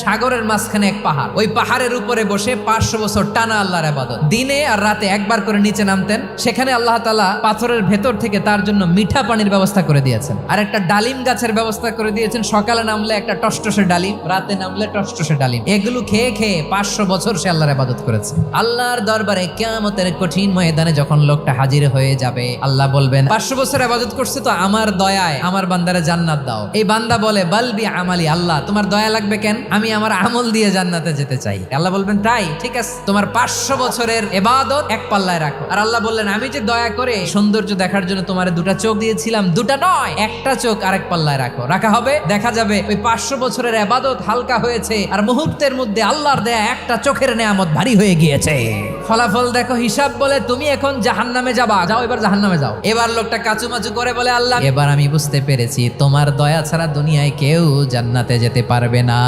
সাগরের মাঝখানে এক পাহাড়, ওই পাহাড়ের উপরে বসে 500 বছর টানা আল্লাহর ইবাদত। দিনে আর রাতে একবার করে নিচে নামতেন। সেখানে আল্লাহ তাআলা পাথরের ভেতর থেকে তার জন্য মিঠা পানির ব্যবস্থা করে দিয়েছেন, আর একটা ডালিম গাছের ব্যবস্থা করে দিয়েছেন। সকালে নামলে একটা টসটসে ডালিম, রাতে নামলে টসটসে ডালিম। এগুলো খেয়ে খেয়ে 500 বছর সে আল্লাহর ইবাদত করেছে। আল্লাহর দরবারে কিয়ামতের কঠিন ময়দানে যখন লোকটা হাজির হয়ে যাবে, আল্লাহ বলবেন 500 বছর ইবাদত করছে তো আমার দয়ায় আমার বান্দারে জান্নাত দাও। এই বান্দা বলে বালবি আমালি, আল্লাহ তোমার দয়া লাগবে কেন? আমি আমার আমল দিয়ে জান্নাতে যেতে চাই। আল্লাহ বলবেন তাই ঠিক আছে, তোমার 500 বছরের ইবাদত এক পাল্লায় রাখো। আর আল্লাহ বললেন আমি যে দয়া করে সৌন্দর্য দেখার জন্য তোমার দুটা চোখ দিয়েছিলাম, দুটা নয় একটা চোখ আরেক পাল্লায় রাখো। রাখা হবে, দেখা যাবে ওই 500 বছরের ইবাদত হালকা হয়েছে, আর মুহূর্তের মধ্যে আল্লাহর দেয়া একটা চোখের নেয়ামত ভারী হয়ে গিয়েছে। ফলাফল দেখো, হিসাব বলে তুমি এখন জাহান্নামে যাবা, যাও এবার জাহান্নামে যাও। এবার লোকটা কাচুমাচু করে বলে আল্লাহ এবার আমি বুঝতে পেরেছি তোমার দয়া ছাড়া দুনিয়ায় কেউ জান্নাতে যেতে পারবে না।